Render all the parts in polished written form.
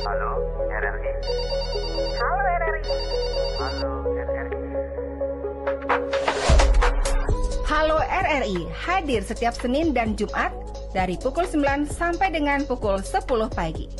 Halo RRI. Halo RRI. Halo RRI. Halo RRI hadir setiap Senin dan Jumat dari pukul 9 sampai dengan pukul 10 pagi.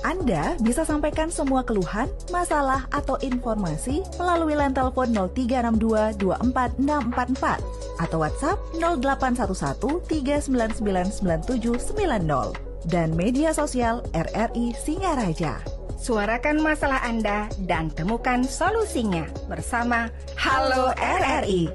Anda bisa sampaikan semua keluhan, masalah, atau informasi melalui line telepon 0362 24644 atau WhatsApp 0811 399 9790 dan media sosial RRI Singaraja. Suarakan masalah Anda dan temukan solusinya bersama Halo RRI.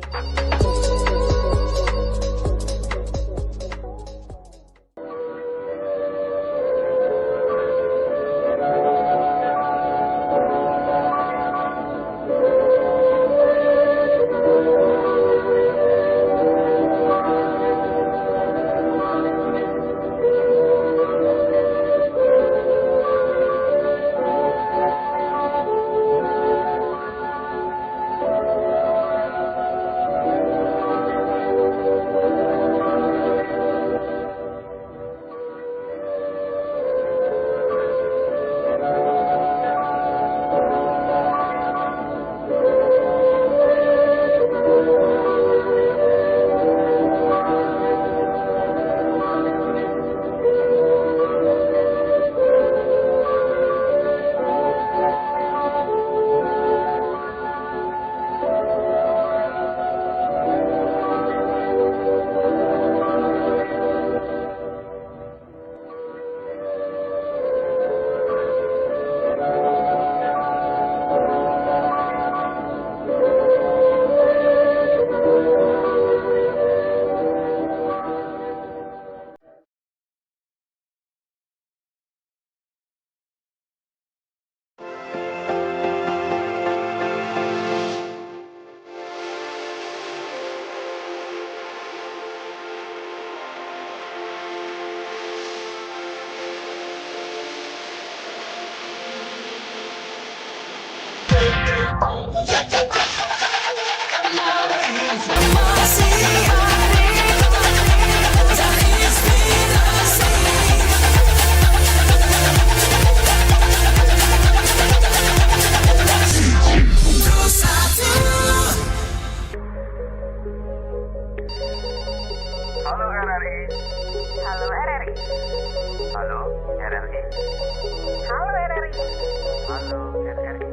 Halo RRI. Halo RRI. Halo RRI. Halo RRI. Halo RRI.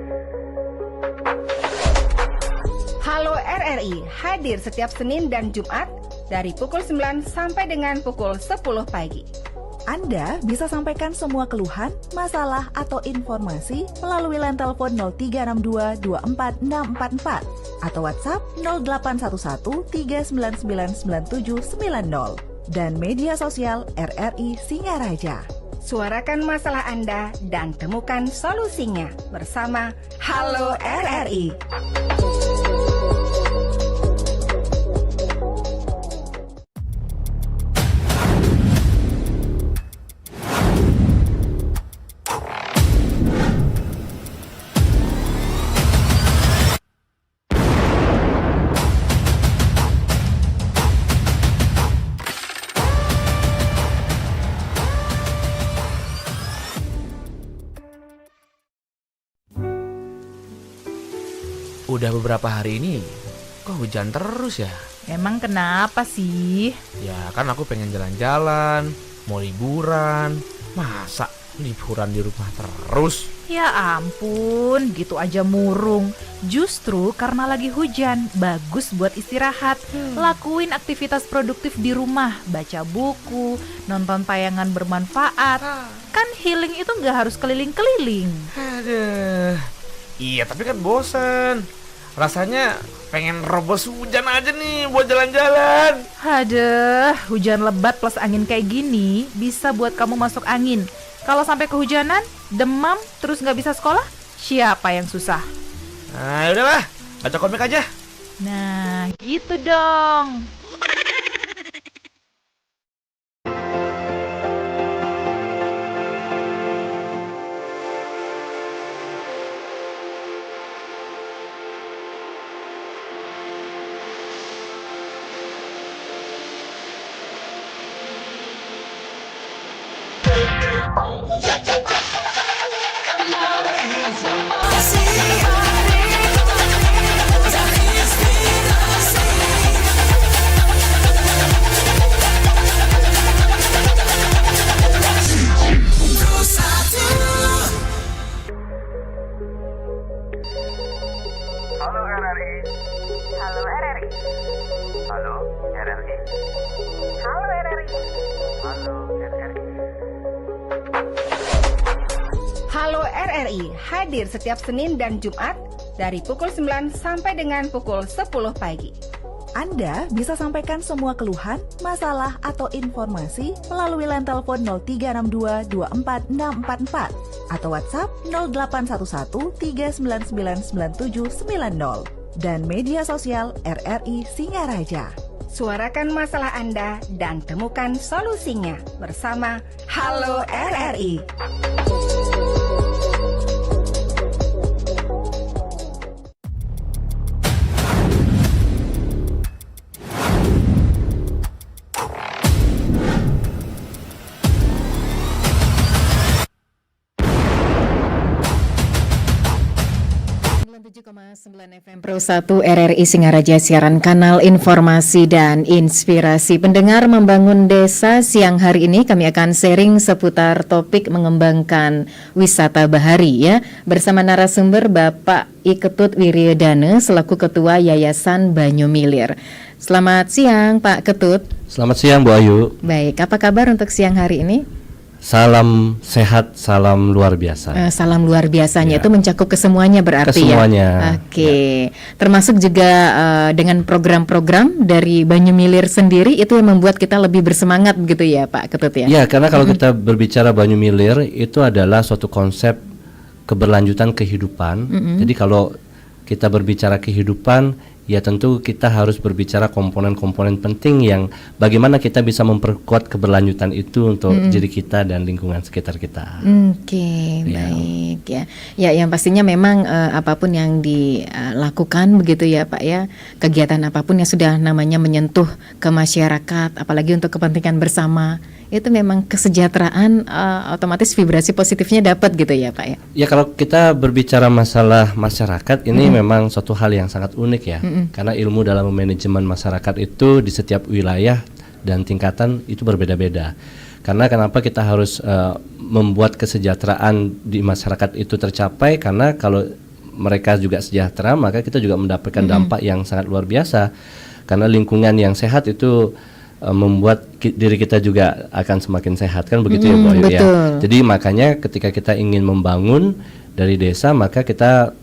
Halo RRI hadir setiap Senin dan Jumat dari pukul 9 sampai dengan pukul 10 pagi. Anda bisa sampaikan semua keluhan, masalah, atau informasi melalui line telepon 0362 24644 atau WhatsApp 0811 399 9790 dan media sosial RRI Singaraja. Suarakan masalah Anda dan temukan solusinya bersama Halo RRI. Udah beberapa hari ini kok hujan terus ya? Emang kenapa sih? Ya kan aku pengen jalan-jalan, mau liburan. Masa liburan di rumah terus? Ya ampun, gitu aja murung. Justru karena lagi hujan, bagus buat istirahat. Lakuin aktivitas produktif di rumah, baca buku, nonton tayangan bermanfaat. Kan healing itu gak harus keliling-keliling. Aduh. Iya tapi kan bosen. Rasanya pengen robos hujan aja nih buat jalan-jalan. Aduh, hujan lebat plus angin kayak gini bisa buat kamu masuk angin. Kalau sampai kehujanan, demam, terus gak bisa sekolah, siapa yang susah? Nah udahlah, baca komik aja. Nah, gitu dong. Halo RRI. Halo RRI. Halo RRI hadir setiap Senin dan Jumat dari pukul 9 sampai dengan pukul 10 pagi. Anda bisa sampaikan semua keluhan, masalah, atau informasi melalui line telepon 0362 24644 atau WhatsApp 0811 3999790 dan media sosial RRI Singaraja. Suarakan masalah Anda dan temukan solusinya bersama Halo RRI. FM Pro 1 RRI Singaraja siaran kanal informasi dan inspirasi. Pendengar membangun desa, siang hari ini kami akan sharing seputar topik mengembangkan wisata bahari ya, bersama narasumber Bapak I Ketut Wiryadana selaku Ketua Yayasan Banyumilir. Selamat siang Pak Ketut. Selamat siang Bu Ayu. Baik, apa kabar untuk siang hari ini? Salam sehat, salam luar biasa. Salam luar biasanya Ya. itu mencakup kesemuanya berarti Kesemuanya. ya. Oke. Termasuk juga dengan program-program dari Banyumilir sendiri itu yang membuat kita lebih bersemangat gitu ya Pak Ketut ya. Ya, karena kalau kita berbicara Banyumilir itu adalah suatu konsep keberlanjutan kehidupan. Jadi kalau kita berbicara kehidupan, ya tentu kita harus berbicara komponen-komponen penting yang bagaimana kita bisa memperkuat keberlanjutan itu untuk diri kita dan lingkungan sekitar kita. Oke, Ya. baik ya. Ya, yang pastinya memang apapun yang dilakukan begitu ya Pak ya, kegiatan apapun yang sudah namanya menyentuh ke masyarakat, apalagi untuk kepentingan bersama, itu memang kesejahteraan otomatis vibrasi positifnya dapat gitu ya Pak ya. Ya, kalau kita berbicara masalah masyarakat ini memang suatu hal yang sangat unik ya. Karena ilmu dalam manajemen masyarakat itu di setiap wilayah dan tingkatan itu berbeda-beda. Karena kenapa kita harus membuat kesejahteraan di masyarakat itu tercapai, karena kalau mereka juga sejahtera maka kita juga mendapatkan dampak yang sangat luar biasa. Karena lingkungan yang sehat itu membuat diri kita juga akan semakin sehat, kan begitu ya Bu Ayu ya. Jadi makanya ketika kita ingin membangun dari desa, maka kita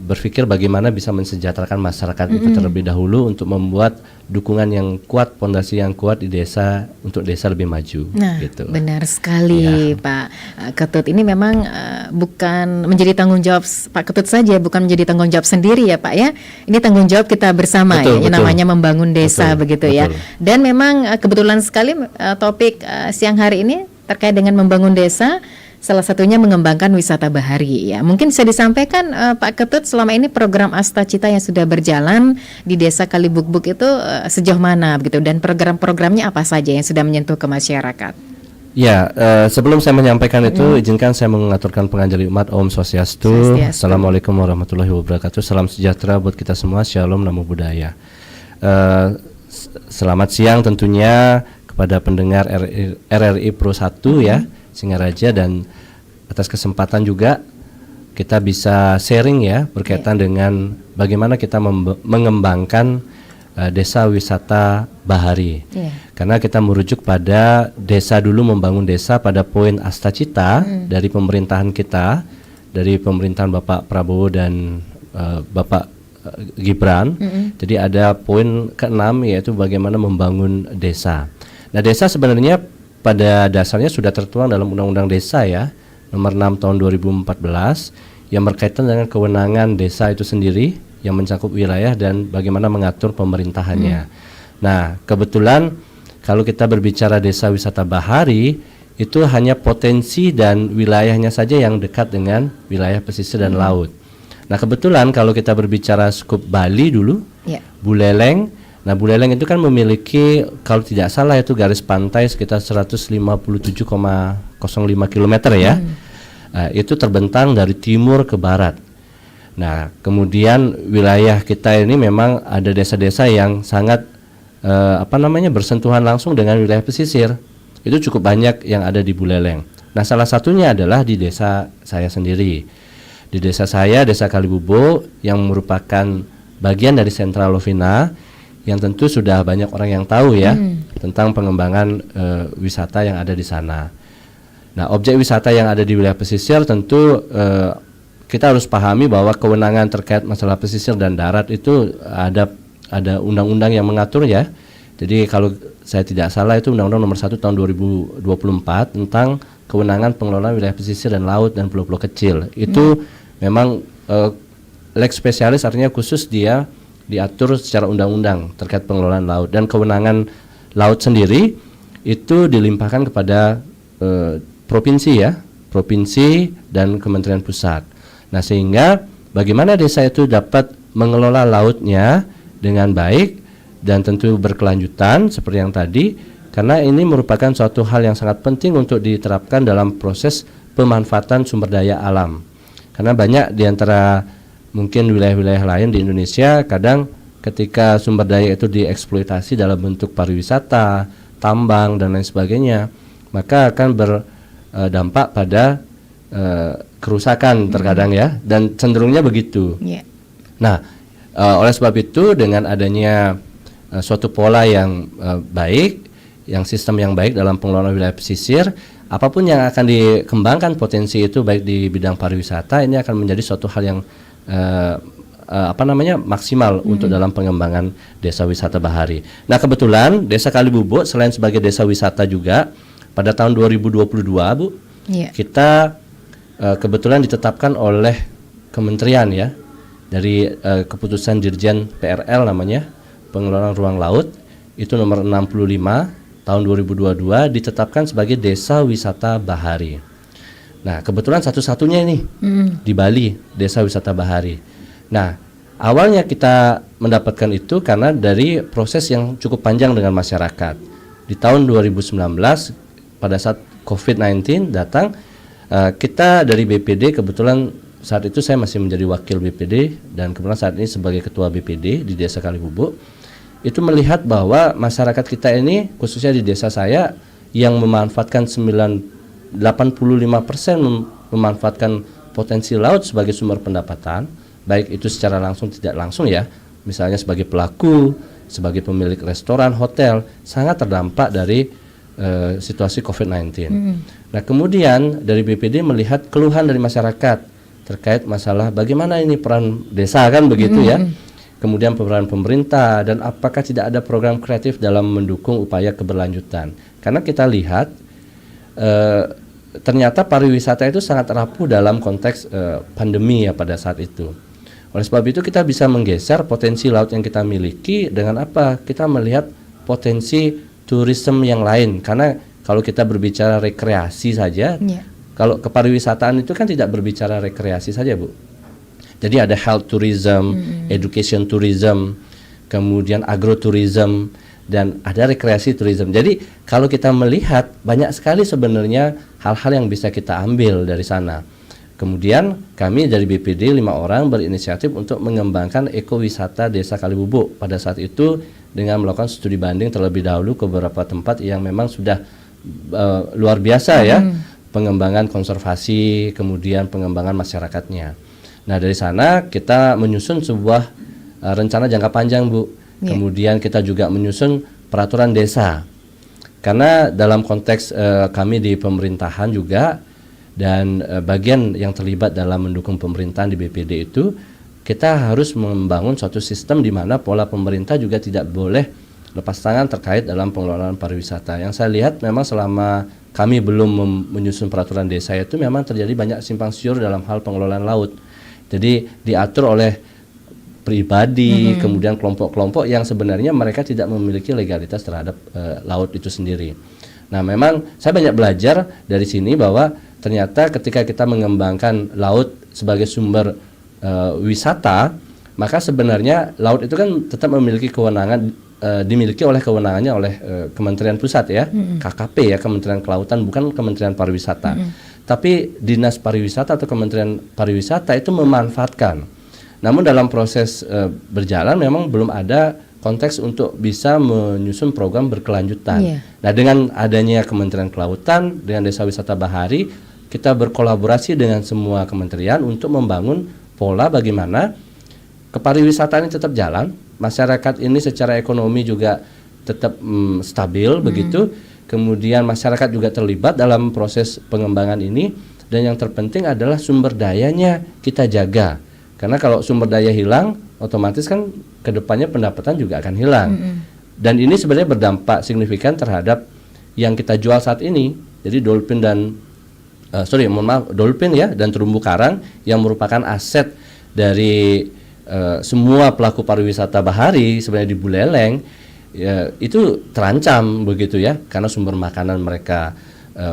berpikir bagaimana bisa mensejahterakan masyarakat itu terlebih dahulu untuk membuat dukungan yang kuat, fondasi yang kuat di desa untuk desa lebih maju. Nah, gitu. benar sekali Pak Ketut. Ini memang bukan menjadi tanggung jawab Pak Ketut saja, bukan menjadi tanggung jawab sendiri ya Pak ya. Ini tanggung jawab kita bersama Betul, ya, betul. namanya membangun desa Betul, begitu ya. betul. Dan memang kebetulan sekali topik siang hari ini terkait dengan membangun desa. Salah satunya mengembangkan wisata bahari ya. Mungkin bisa disampaikan Pak Ketut, selama ini program Asta Cita yang sudah berjalan di Desa Kalibukbuk itu sejauh mana begitu, dan program-programnya apa saja yang sudah menyentuh ke masyarakat? Ya, sebelum saya menyampaikan itu, izinkan saya mengaturkan penganjali umat. Om Swastiastu. Swastiastu. Assalamualaikum warahmatullahi wabarakatuh. Salam sejahtera buat kita semua. Shalom, namo buddhaya. Selamat siang tentunya kepada pendengar RRI Pro 1 ya, Singaraja, dan atas kesempatan juga kita bisa sharing ya berkaitan dengan bagaimana kita mengembangkan desa wisata bahari. Karena kita merujuk pada desa dulu, membangun desa pada poin Asta Cita dari pemerintahan kita, dari pemerintahan Bapak Prabowo dan Bapak Gibran. Jadi ada poin ke-6 yaitu bagaimana membangun desa. Nah, desa sebenarnya pada dasarnya sudah tertuang dalam Undang-Undang Desa ya, nomor 6 tahun 2014, yang berkaitan dengan kewenangan desa itu sendiri yang mencakup wilayah dan bagaimana mengatur pemerintahannya. Nah, kebetulan kalau kita berbicara desa wisata bahari, itu hanya potensi dan wilayahnya saja yang dekat dengan wilayah pesisir dan laut. Nah, kebetulan kalau kita berbicara skup Bali dulu, Buleleng. Nah, Buleleng itu kan memiliki, kalau tidak salah itu garis pantai sekitar 157,05 km ya. Itu terbentang dari timur ke barat. Nah, kemudian wilayah kita ini memang ada desa-desa yang sangat bersentuhan langsung dengan wilayah pesisir. Itu cukup banyak yang ada di Buleleng. Nah, salah satunya adalah di desa saya sendiri. Di desa saya, Desa Kalibukbuk, yang merupakan bagian dari Sentral Lovina, yang tentu sudah banyak orang yang tahu ya tentang pengembangan wisata yang ada di sana. Nah, objek wisata yang ada di wilayah pesisir tentu kita harus pahami bahwa kewenangan terkait masalah pesisir dan darat itu ada undang-undang yang mengatur ya. Jadi kalau saya tidak salah itu Undang-Undang Nomor 1 Tahun 2024 tentang kewenangan pengelolaan wilayah pesisir dan laut dan pulau-pulau kecil. Itu memang lex specialis, artinya khusus dia diatur secara undang-undang terkait pengelolaan laut, dan kewenangan laut sendiri itu dilimpahkan kepada provinsi ya, provinsi dan Kementerian Pusat. Nah, sehingga bagaimana desa itu dapat mengelola lautnya dengan baik dan tentu berkelanjutan seperti yang tadi, karena ini merupakan suatu hal yang sangat penting untuk diterapkan dalam proses pemanfaatan sumber daya alam. Karena banyak di antara mungkin wilayah-wilayah lain di Indonesia, kadang ketika sumber daya itu dieksploitasi dalam bentuk pariwisata, tambang dan lain sebagainya, maka akan berdampak pada kerusakan terkadang ya, dan cenderungnya begitu. Nah, oleh sebab itu dengan adanya suatu pola yang baik, yang sistem yang baik dalam pengelolaan wilayah pesisir, apapun yang akan dikembangkan potensi itu baik di bidang pariwisata, ini akan menjadi suatu hal yang maksimal untuk dalam pengembangan desa wisata bahari. Nah, kebetulan Desa Kalibubuk selain sebagai desa wisata juga pada tahun 2022 Bu, kita kebetulan ditetapkan oleh kementerian ya, dari keputusan Dirjen PRL namanya, pengelolaan ruang laut, itu nomor 65 tahun 2022 ditetapkan sebagai desa wisata bahari. Nah, kebetulan satu-satunya ini di Bali, desa wisata bahari. Nah, awalnya kita mendapatkan itu karena dari proses yang cukup panjang dengan masyarakat. Di tahun 2019 pada saat COVID-19 datang, kita dari BPD, kebetulan saat itu saya masih menjadi wakil BPD dan kebetulan saat ini sebagai ketua BPD di Desa Kalibubuk, itu melihat bahwa masyarakat kita ini, khususnya di desa saya, yang memanfaatkan 85% memanfaatkan potensi laut sebagai sumber pendapatan, baik itu secara langsung tidak langsung ya, misalnya sebagai pelaku, sebagai pemilik restoran, hotel, sangat terdampak dari situasi COVID-19. Nah, kemudian dari BPD melihat keluhan dari masyarakat terkait masalah bagaimana ini peran desa kan begitu ya, kemudian peran pemerintah, dan apakah tidak ada program kreatif dalam mendukung upaya keberlanjutan. Karena kita lihat ternyata pariwisata itu sangat rapuh dalam konteks pandemi ya pada saat itu. Oleh sebab itu kita bisa menggeser potensi laut yang kita miliki dengan apa? Kita melihat potensi tourism yang lain, karena kalau kita berbicara rekreasi saja, kalau kepariwisataan itu kan tidak berbicara rekreasi saja Bu. Jadi ada health tourism, education tourism, kemudian agrotourism, dan ada rekreasi tourism. Jadi kalau kita melihat banyak sekali sebenarnya hal-hal yang bisa kita ambil dari sana. Kemudian kami dari BPD 5 orang berinisiatif untuk mengembangkan ekowisata Desa Kalibubuk pada saat itu dengan melakukan studi banding terlebih dahulu ke beberapa tempat yang memang sudah luar biasa ya, pengembangan konservasi, kemudian pengembangan masyarakatnya. Nah, dari sana kita menyusun sebuah rencana jangka panjang Bu. Kemudian kita juga menyusun peraturan desa. Karena dalam konteks kami di pemerintahan juga, dan bagian yang terlibat dalam mendukung pemerintahan di BPD itu, kita harus membangun suatu sistem di mana pola pemerintah juga tidak boleh lepas tangan terkait dalam pengelolaan pariwisata. Yang saya lihat memang selama kami belum menyusun peraturan desa itu memang terjadi banyak simpang siur dalam hal pengelolaan laut. Jadi diatur oleh pribadi, kemudian kelompok-kelompok yang sebenarnya mereka tidak memiliki legalitas terhadap laut itu sendiri. Nah, memang saya banyak belajar dari sini bahwa ternyata ketika kita mengembangkan laut sebagai sumber wisata, maka sebenarnya laut itu kan tetap memiliki kewenangan, dimiliki oleh kewenangannya oleh Kementerian Pusat ya, KKP ya, Kementerian Kelautan, bukan Kementerian Pariwisata. Tapi Dinas Pariwisata atau Kementerian Pariwisata itu memanfaatkan. Namun dalam proses berjalan memang belum ada konteks untuk bisa menyusun program berkelanjutan. Nah, dengan adanya Kementerian Kelautan dengan Desa Wisata Bahari, kita berkolaborasi dengan semua kementerian untuk membangun pola bagaimana kepariwisataan ini tetap jalan, masyarakat ini secara ekonomi juga tetap stabil begitu. Kemudian masyarakat juga terlibat dalam proses pengembangan ini, dan yang terpenting adalah sumber dayanya kita jaga. Karena kalau sumber daya hilang, otomatis kan kedepannya pendapatan juga akan hilang. Dan ini sebenarnya berdampak signifikan terhadap yang kita jual saat ini. Jadi dolphin dan dolphin ya dan terumbu karang yang merupakan aset dari semua pelaku pariwisata bahari sebenarnya di Buleleng ya, itu terancam begitu ya, karena sumber makanan mereka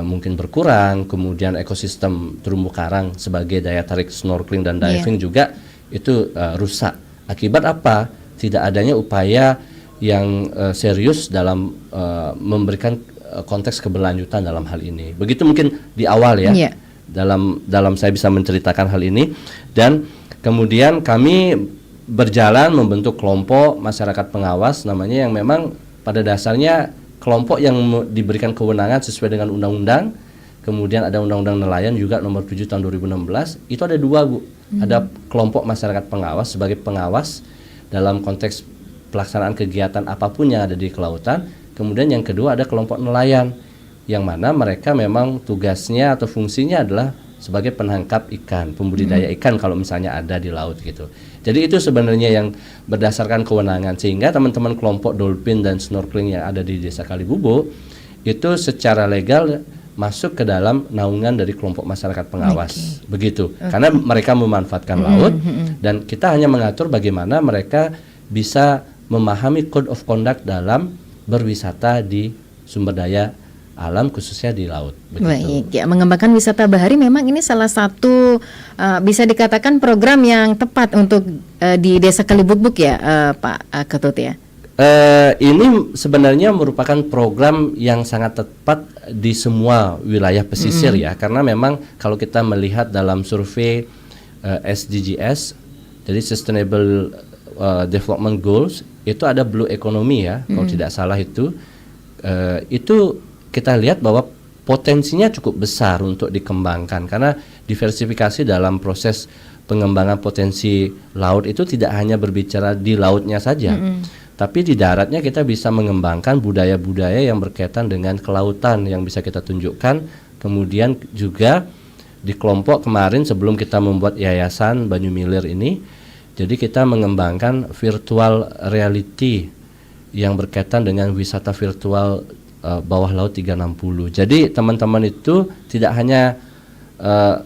mungkin berkurang, kemudian ekosistem terumbu karang sebagai daya tarik snorkeling dan diving juga itu rusak. Akibat apa? Tidak adanya upaya yang serius dalam memberikan konteks keberlanjutan dalam hal ini. Begitu mungkin di awal ya. Dalam saya bisa menceritakan hal ini, dan kemudian kami berjalan membentuk kelompok masyarakat pengawas namanya, yang memang pada dasarnya kelompok yang diberikan kewenangan sesuai dengan undang-undang. Kemudian ada undang-undang nelayan juga nomor 7 tahun 2016. Itu ada 2, Bu. Ada kelompok masyarakat pengawas sebagai pengawas dalam konteks pelaksanaan kegiatan apapun yang ada di kelautan. Kemudian yang kedua ada kelompok nelayan, yang mana mereka memang tugasnya atau fungsinya adalah sebagai penangkap ikan, pembudidaya ikan kalau misalnya ada di laut gitu. Jadi itu sebenarnya yang berdasarkan kewenangan, sehingga teman-teman kelompok dolphin dan snorkeling yang ada di Desa Kalibubo itu secara legal masuk ke dalam naungan dari kelompok masyarakat pengawas. Begitu. Karena mereka memanfaatkan laut, dan kita hanya mengatur bagaimana mereka bisa memahami code of conduct dalam berwisata di sumber daya alam khususnya di laut. Begitu. Baik, ya, mengembangkan wisata bahari memang ini salah satu bisa dikatakan program yang tepat untuk di Desa Kalibubuk ya, Pak Ketut ya. Ini sebenarnya merupakan program yang sangat tepat di semua wilayah pesisir ya, karena memang kalau kita melihat dalam survei SDGs, jadi Sustainable Development Goals, itu ada blue economy ya, kalau tidak salah itu kita lihat bahwa potensinya cukup besar untuk dikembangkan, karena diversifikasi dalam proses pengembangan potensi laut itu tidak hanya berbicara di lautnya saja, tapi di daratnya kita bisa mengembangkan budaya-budaya yang berkaitan dengan kelautan yang bisa kita tunjukkan. Kemudian juga di kelompok kemarin sebelum kita membuat yayasan Banyu Milir ini, jadi kita mengembangkan virtual reality yang berkaitan dengan wisata virtual bawah laut 360. Jadi teman-teman itu tidak hanya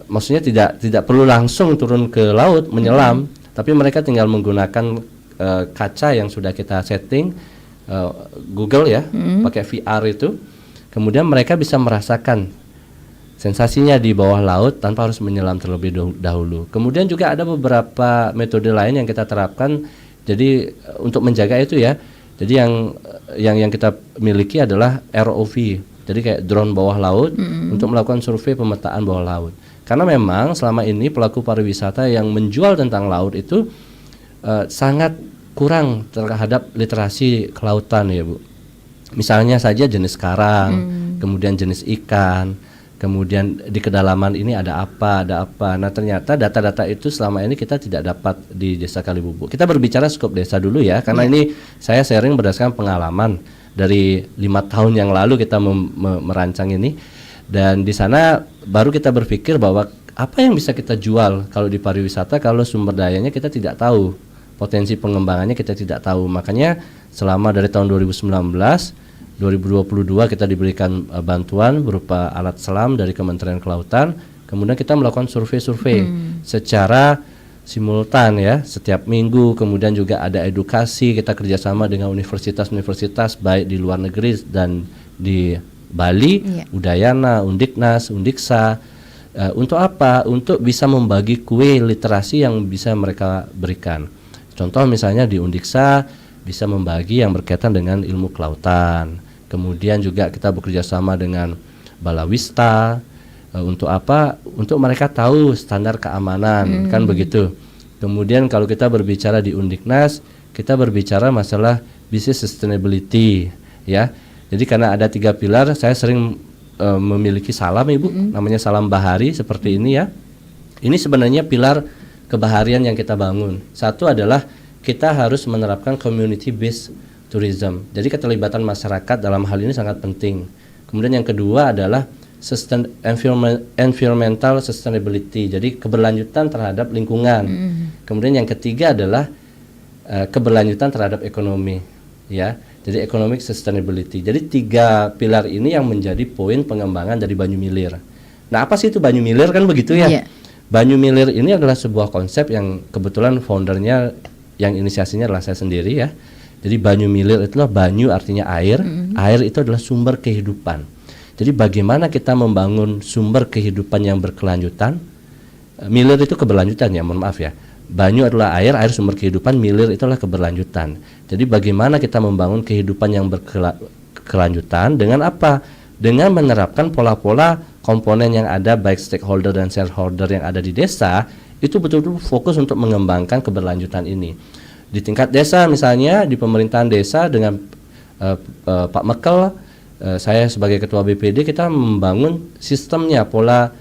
maksudnya tidak perlu langsung turun ke laut menyelam, tapi mereka tinggal menggunakan kaca yang sudah kita setting Google ya, pakai VR itu. Kemudian mereka bisa merasakan sensasinya di bawah laut tanpa harus menyelam terlebih dahulu. Kemudian juga ada beberapa metode lain yang kita terapkan. Jadi untuk menjaga itu ya. Jadi yang kita miliki adalah ROV. Jadi kayak drone bawah laut untuk melakukan survei pemetaan bawah laut. Karena memang selama ini pelaku pariwisata yang menjual tentang laut itu sangat kurang terhadap literasi kelautan ya, Bu. Misalnya saja jenis karang, kemudian jenis ikan, kemudian di kedalaman ini ada apa. Nah ternyata data-data itu selama ini kita tidak dapat di Desa Kalibubuk. Kita berbicara skop desa dulu ya, karena ini saya sharing berdasarkan pengalaman dari 5 tahun yang lalu kita merancang ini. Dan di sana baru kita berpikir bahwa apa yang bisa kita jual kalau di pariwisata kalau sumber dayanya kita tidak tahu, potensi pengembangannya kita tidak tahu. Makanya selama dari tahun 2019 2022 kita diberikan bantuan berupa alat selam dari Kementerian Kelautan. Kemudian kita melakukan survei-survei secara simultan ya, setiap minggu. Kemudian juga ada edukasi, kita kerjasama dengan universitas-universitas baik di luar negeri dan di Bali, Udayana, Undiknas, Undiksa. Untuk apa? Untuk bisa membagi kue literasi yang bisa mereka berikan. Contoh misalnya di Undiksa bisa membagi yang berkaitan dengan ilmu kelautan. Kemudian juga kita bekerja sama dengan Balawista untuk apa? Untuk mereka tahu standar keamanan, kan begitu. Kemudian kalau kita berbicara di Undiknas, kita berbicara masalah business sustainability, ya. Jadi karena ada 3 pilar, saya sering memiliki salam, Ibu, namanya salam bahari seperti ini ya. Ini sebenarnya pilar kebaharian yang kita bangun. Satu adalah kita harus menerapkan community based tourism. Jadi keterlibatan masyarakat dalam hal ini sangat penting. Kemudian yang kedua adalah environmental sustainability, jadi keberlanjutan terhadap lingkungan. Kemudian yang ketiga adalah keberlanjutan terhadap ekonomi, ya. Jadi economic sustainability. Jadi 3 pilar ini yang menjadi poin pengembangan dari Banyu Milir. Nah, apa sih itu Banyu Milir, kan begitu ya? Iya. Banyu Milir ini adalah sebuah konsep yang kebetulan foundernya, yang inisiasinya adalah saya sendiri, ya. Jadi Banyu Milir itulah, banyu artinya air, air itu adalah sumber kehidupan. Jadi bagaimana kita membangun sumber kehidupan yang berkelanjutan? Milir itu keberlanjutan, ya, mohon maaf ya. Banyu adalah air, air sumber kehidupan, milir itu adalah keberlanjutan. Jadi bagaimana kita membangun kehidupan yang berkelanjutan dengan apa? Dengan menerapkan pola-pola komponen yang ada, baik stakeholder dan shareholder yang ada di desa, itu betul-betul fokus untuk mengembangkan keberlanjutan ini. Di tingkat desa misalnya, di pemerintahan desa dengan Pak Mekel, saya sebagai ketua BPD, kita membangun sistemnya, pola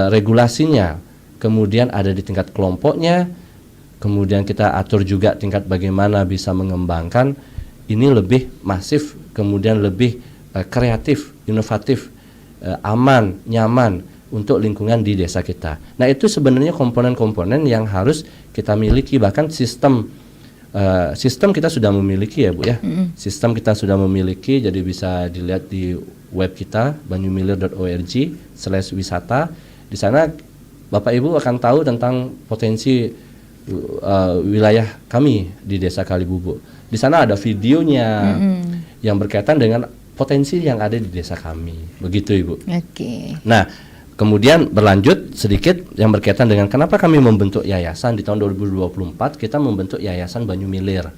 regulasinya, kemudian ada di tingkat kelompoknya, kemudian kita atur juga tingkat bagaimana bisa mengembangkan ini lebih masif, kemudian lebih kreatif, inovatif, aman, nyaman untuk lingkungan di desa kita. Nah, itu sebenarnya komponen-komponen yang harus kita miliki. Bahkan sistem kita sudah memiliki, ya Bu, ya. Sistem kita sudah memiliki, jadi bisa dilihat di web kita banyumilir.org/wisata. Di sana Bapak Ibu akan tahu tentang potensi wilayah kami di Desa Kalibubuk. Di sana ada videonya yang berkaitan dengan potensi yang ada di desa kami. Begitu, Ibu. Oke. Nah, kemudian berlanjut sedikit yang berkaitan dengan kenapa kami membentuk yayasan. Di tahun 2024 kita membentuk Yayasan Banyu Milir.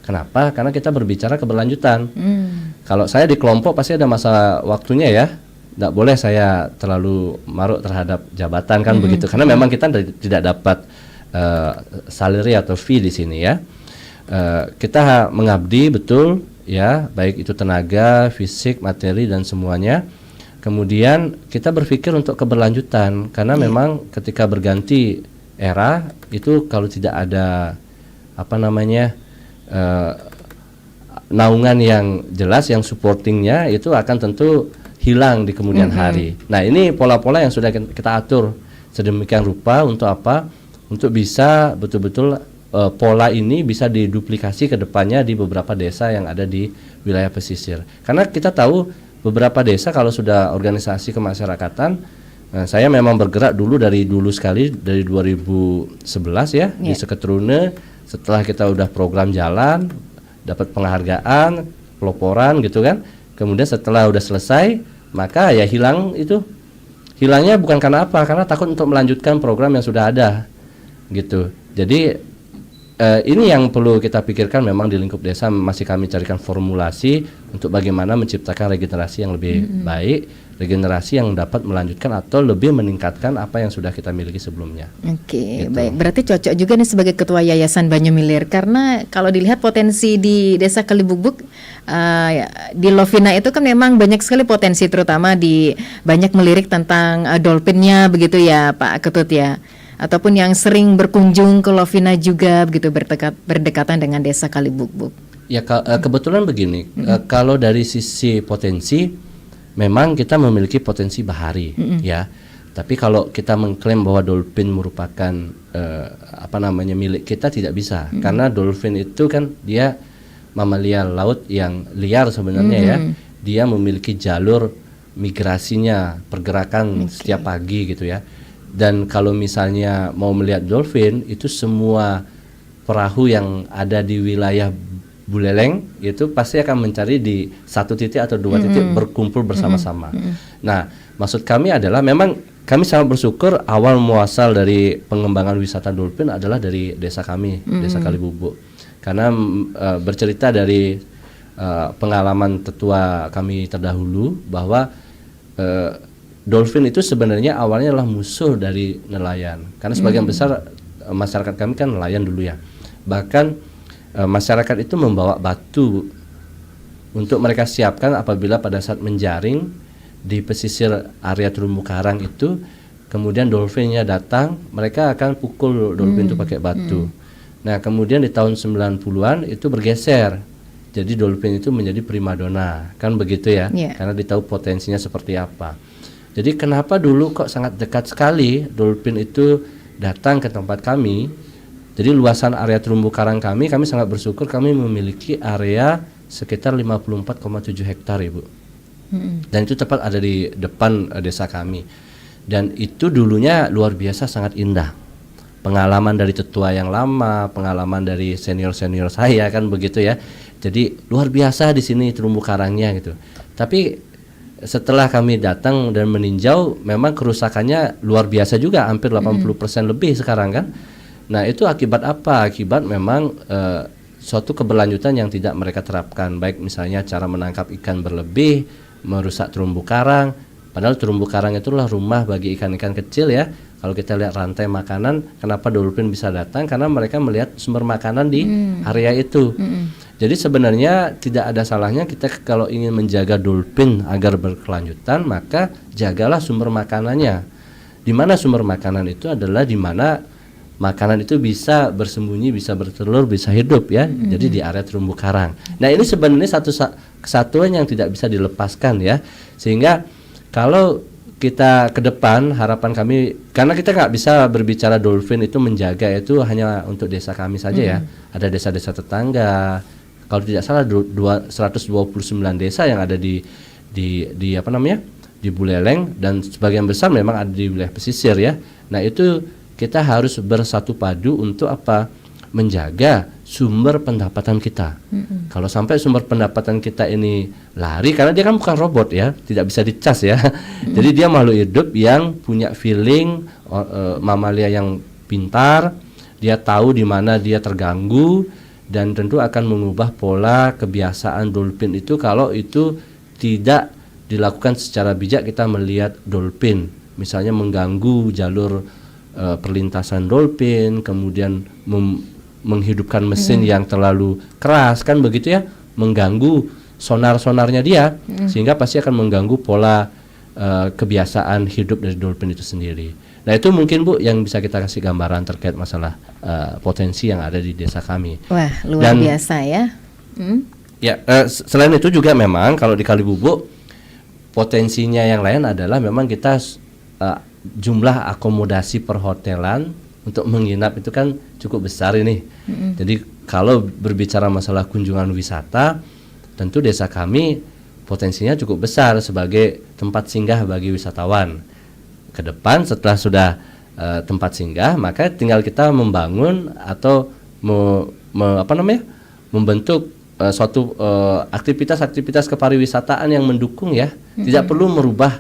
Kenapa? Karena kita berbicara keberlanjutan. Kalau saya di kelompok pasti ada masa waktunya, ya. Tidak boleh saya terlalu maruk terhadap jabatan, kan begitu. Karena memang kita tidak dapat salary atau fee di sini, ya. Kita mengabdi betul, ya, baik itu tenaga, fisik, materi dan semuanya. Kemudian kita berpikir untuk keberlanjutan, karena memang ketika berganti era itu kalau tidak ada naungan yang jelas, yang supportingnya, itu akan tentu hilang di kemudian hari. Nah, ini pola-pola yang sudah kita atur sedemikian rupa untuk apa? Untuk bisa betul-betul pola ini bisa diduplikasi ke depannya di beberapa desa yang ada di wilayah pesisir. Karena kita tahu beberapa desa kalau sudah organisasi kemasyarakatan, saya memang bergerak dari dulu sekali, dari 2011 ya, di Seketrune. Setelah kita udah program jalan, dapat penghargaan, peloporan gitu kan. Kemudian setelah udah selesai, maka ya hilangnya bukan karena apa, karena takut untuk melanjutkan program yang sudah ada gitu. Jadi ini yang perlu kita pikirkan, memang di lingkup desa masih kami carikan formulasi untuk bagaimana menciptakan regenerasi yang lebih baik, regenerasi yang dapat melanjutkan atau lebih meningkatkan apa yang sudah kita miliki sebelumnya. Oke, Gitu. baik. Berarti cocok juga nih sebagai ketua Yayasan Banyu Milir, karena kalau dilihat potensi di Desa Kalibubuk, di Lovina itu kan memang banyak sekali potensi, terutama di banyak melirik tentang dolphinnya begitu ya Pak Ketut ya. Ataupun yang sering berkunjung ke Lovina juga begitu, berdekatan dengan Desa Kalibubuk. Ya, kebetulan begini, kalau dari sisi potensi memang kita memiliki potensi bahari, ya. Tapi kalau kita mengklaim bahwa dolphin merupakan milik kita, tidak bisa, karena dolphin itu kan dia mamalia laut yang liar sebenarnya, ya. Dia memiliki jalur migrasinya, pergerakan setiap pagi gitu ya. Dan kalau misalnya mau melihat dolphin, itu semua perahu yang ada di wilayah Buleleng itu pasti akan mencari di satu titik atau dua titik berkumpul bersama-sama. Nah, maksud kami adalah memang kami sangat bersyukur awal muasal dari pengembangan wisata dolphin adalah dari desa kami, Desa Kalibubuk. Karena bercerita dari pengalaman tetua kami terdahulu bahwa dolphin itu sebenarnya awalnya adalah musuh dari nelayan. Karena sebagian besar masyarakat kami kan nelayan dulu ya. Bahkan masyarakat itu membawa batu untuk mereka siapkan apabila pada saat menjaring di pesisir area Terumbu Karang itu, kemudian dolphinnya datang, mereka akan pukul dolphin itu pakai batu. Nah, kemudian di tahun 90-an itu bergeser. Jadi dolphin itu menjadi primadona, kan begitu ya? Iya. Karena ditahu potensinya seperti apa. Jadi kenapa dulu kok sangat dekat sekali dolphin itu datang ke tempat kami? Jadi luasan area terumbu karang kami sangat bersyukur kami memiliki area sekitar 54,7 hektar, Ibu. Dan itu tepat ada di depan desa kami. Dan itu dulunya luar biasa sangat indah. Pengalaman dari tetua yang lama, pengalaman dari senior-senior saya, kan begitu ya. Jadi luar biasa di sini terumbu karangnya gitu. Tapi setelah kami datang dan meninjau, memang kerusakannya luar biasa juga, hampir 80% lebih sekarang kan. Nah, itu akibat apa? Akibat memang suatu keberlanjutan yang tidak mereka terapkan, baik misalnya cara menangkap ikan berlebih, merusak terumbu karang. Padahal terumbu karang itulah rumah bagi ikan-ikan kecil ya. Kalau kita lihat rantai makanan, kenapa dolphin bisa datang? Karena mereka melihat sumber makanan di area itu. Jadi sebenarnya tidak ada salahnya kita kalau ingin menjaga dolphin agar berkelanjutan, maka jagalah sumber makanannya. Di mana sumber makanan itu adalah di mana makanan itu bisa bersembunyi, bisa bertelur, bisa hidup ya. Jadi di area terumbu karang. Nah, ini sebenarnya satu kesatuan yang tidak bisa dilepaskan ya. Sehingga kalau kita ke depan, harapan kami, karena kita nggak bisa berbicara dolphin itu menjaga itu hanya untuk desa kami saja ya. Ada desa-desa tetangga. Kalau tidak salah 129 desa yang ada di apa namanya, di Buleleng, dan sebagian besar memang ada di wilayah pesisir ya. Nah, itu kita harus bersatu padu untuk apa? Menjaga sumber pendapatan kita. Kalau sampai sumber pendapatan kita ini lari, karena dia kan bukan robot ya, tidak bisa dicas ya. Jadi dia makhluk hidup yang punya feeling, mamalia yang pintar, dia tahu di mana dia terganggu, dan tentu akan mengubah pola kebiasaan dolphin itu kalau itu tidak dilakukan secara bijak. Kita melihat dolphin misalnya mengganggu jalur perlintasan dolphin, kemudian menghidupkan mesin yang terlalu keras, kan begitu ya, mengganggu sonar-sonarnya dia, sehingga pasti akan mengganggu pola kebiasaan hidup dari dolphin itu sendiri. Nah, itu mungkin Bu yang bisa kita kasih gambaran terkait masalah potensi yang ada di desa kami. Wah, luar biasa ya. Ya, selain itu juga memang kalau di Kalibubuk potensinya yang lain adalah memang kita jumlah akomodasi perhotelan untuk menginap itu kan cukup besar ini. Jadi kalau berbicara masalah kunjungan wisata, tentu desa kami potensinya cukup besar sebagai tempat singgah bagi wisatawan. Ke depan setelah sudah tempat singgah, maka tinggal kita membangun atau membentuk suatu aktivitas-aktivitas kepariwisataan yang mendukung ya. Tidak perlu merubah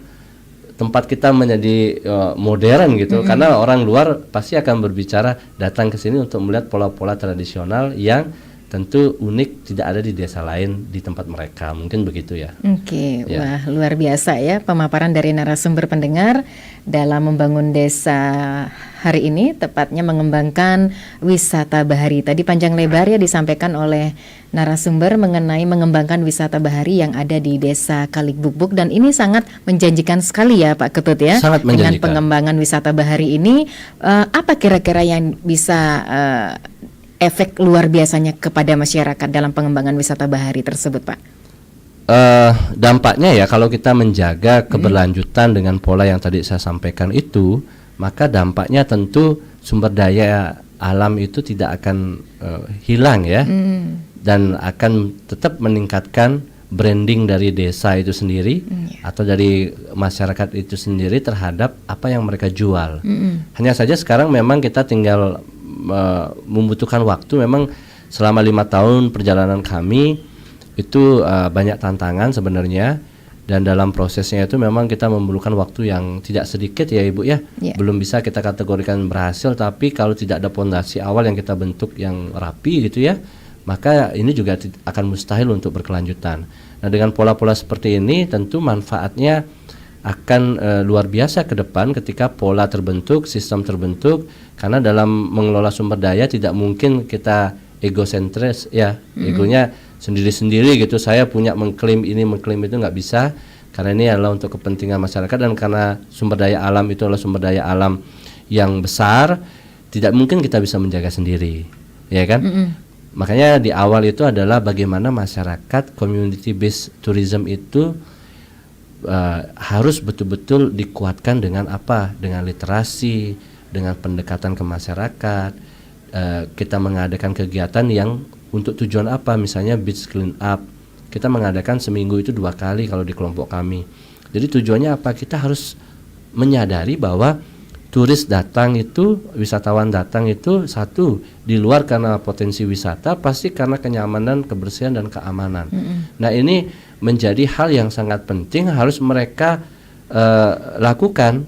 tempat kita menjadi modern gitu, karena orang luar pasti akan berbicara datang ke sini untuk melihat pola-pola tradisional yang tentu unik, tidak ada di desa lain di tempat mereka, mungkin begitu ya. Oke, Ya. wah luar biasa ya pemaparan dari narasumber pendengar dalam membangun desa hari ini, tepatnya mengembangkan wisata bahari. Tadi panjang lebar ya disampaikan oleh narasumber mengenai mengembangkan wisata bahari yang ada di desa Kalibubuk, dan ini sangat menjanjikan sekali ya Pak Ketut ya. Sangat dengan menjanjikan. pengembangan wisata bahari ini, apa kira-kira yang bisa efek luar biasanya kepada masyarakat dalam pengembangan wisata bahari tersebut, Pak? Dampaknya ya, kalau kita menjaga keberlanjutan dengan pola yang tadi saya sampaikan itu, maka dampaknya tentu sumber daya alam itu tidak akan hilang ya, dan akan tetap meningkatkan branding dari desa itu sendiri atau dari masyarakat itu sendiri terhadap apa yang mereka jual. Hanya saja sekarang memang kita tinggal membutuhkan waktu. Memang selama 5 tahun perjalanan kami itu banyak tantangan sebenarnya, dan dalam prosesnya itu memang kita memerlukan waktu yang tidak sedikit ya Ibu ya. Belum bisa kita kategorikan berhasil, tapi kalau tidak ada pondasi awal yang kita bentuk yang rapi gitu ya, maka ini juga akan mustahil untuk berkelanjutan. Nah, dengan pola-pola seperti ini tentu manfaatnya akan luar biasa ke depan ketika pola terbentuk, sistem terbentuk, karena dalam mengelola sumber daya tidak mungkin kita egosentris ya, egonya sendiri-sendiri gitu, saya punya mengklaim ini mengklaim itu, nggak bisa, karena ini adalah untuk kepentingan masyarakat, dan karena sumber daya alam itu adalah sumber daya alam yang besar, tidak mungkin kita bisa menjaga sendiri ya kan? Makanya di awal itu adalah bagaimana masyarakat community based tourism itu harus betul-betul dikuatkan dengan apa? Dengan literasi, dengan pendekatan ke masyarakat. Kita mengadakan kegiatan yang untuk tujuan apa? Misalnya beach clean up. Kita mengadakan seminggu itu 2 kali kalau di kelompok kami. Jadi tujuannya apa? Kita harus menyadari bahwa turis datang itu, wisatawan datang itu, satu, di luar karena potensi wisata, pasti karena kenyamanan, kebersihan, dan keamanan. Nah, ini menjadi hal yang sangat penting harus mereka lakukan.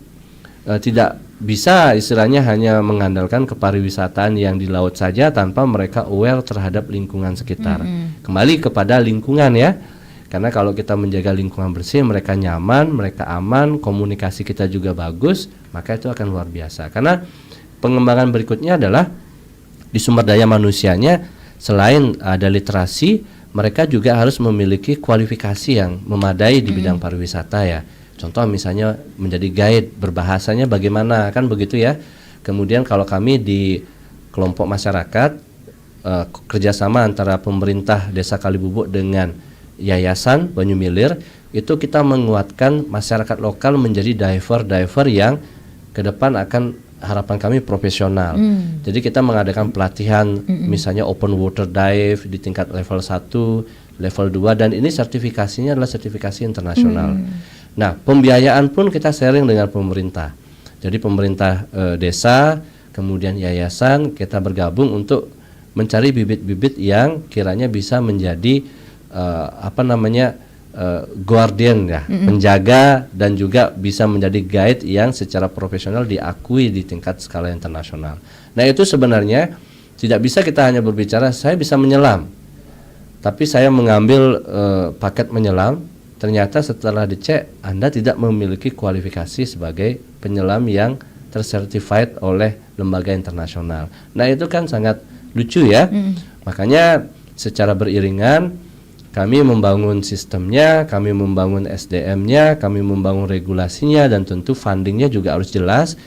Tidak bisa istilahnya hanya mengandalkan kepariwisataan yang di laut saja tanpa mereka aware terhadap lingkungan sekitar. Kembali kepada lingkungan ya, karena kalau kita menjaga lingkungan bersih, mereka nyaman, mereka aman, komunikasi kita juga bagus, maka itu akan luar biasa. Karena pengembangan berikutnya adalah di sumber daya manusianya, selain ada literasi, mereka juga harus memiliki kualifikasi yang memadai di bidang pariwisata ya. Contoh misalnya menjadi guide, berbahasanya bagaimana, kan begitu ya. Kemudian kalau kami di kelompok masyarakat, kerjasama antara pemerintah Desa Kalibubuk dengan Yayasan Banyu Milir, itu kita menguatkan masyarakat lokal menjadi diver yang ke depan akan harapan kami profesional. Jadi kita mengadakan pelatihan misalnya open water dive di tingkat level 1, level 2, dan ini sertifikasinya adalah sertifikasi internasional. Nah, pembiayaan pun kita sharing dengan pemerintah. Jadi pemerintah desa, kemudian yayasan, kita bergabung untuk mencari bibit-bibit yang kiranya bisa menjadi guardian ya, penjaga, dan juga bisa menjadi guide yang secara profesional diakui di tingkat skala internasional. Nah, itu sebenarnya tidak bisa kita hanya berbicara saya bisa menyelam, tapi saya mengambil paket menyelam. Ternyata setelah dicek Anda tidak memiliki kualifikasi sebagai penyelam yang tersertified oleh lembaga internasional. Nah, itu kan sangat lucu ya. Makanya secara beriringan kami membangun sistemnya, kami membangun SDM-nya, kami membangun regulasinya, dan tentu fundingnya juga harus jelas.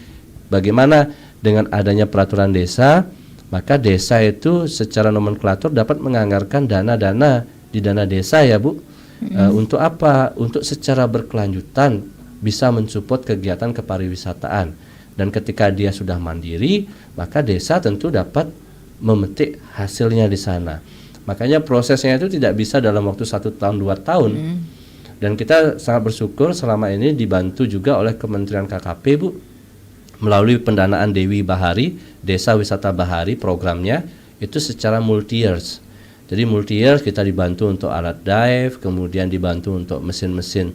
Bagaimana dengan adanya peraturan desa, maka desa itu secara nomenklatur dapat menganggarkan dana-dana di dana desa ya Bu. Untuk apa? Untuk secara berkelanjutan bisa mensupport kegiatan kepariwisataan. Dan ketika dia sudah mandiri, maka desa tentu dapat memetik hasilnya di sana. Makanya prosesnya itu tidak bisa dalam waktu 1 tahun 2 tahun. Dan kita sangat bersyukur selama ini dibantu juga oleh Kementerian KKP Bu, melalui pendanaan Dewi Bahari, Desa Wisata Bahari programnya, itu secara multi-years. Jadi multi-years kita dibantu untuk alat dive, kemudian dibantu untuk mesin-mesin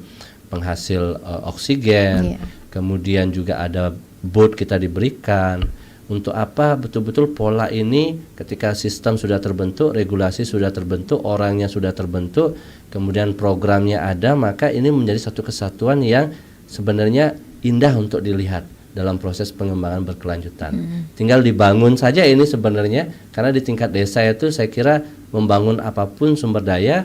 penghasil oksigen, kemudian juga ada boat kita diberikan. Untuk apa? Betul-betul pola ini ketika sistem sudah terbentuk, regulasi sudah terbentuk, orangnya sudah terbentuk, kemudian programnya ada, maka ini menjadi satu kesatuan yang sebenarnya indah untuk dilihat dalam proses pengembangan berkelanjutan. Tinggal dibangun saja ini sebenarnya, karena di tingkat desa itu saya kira membangun apapun sumber daya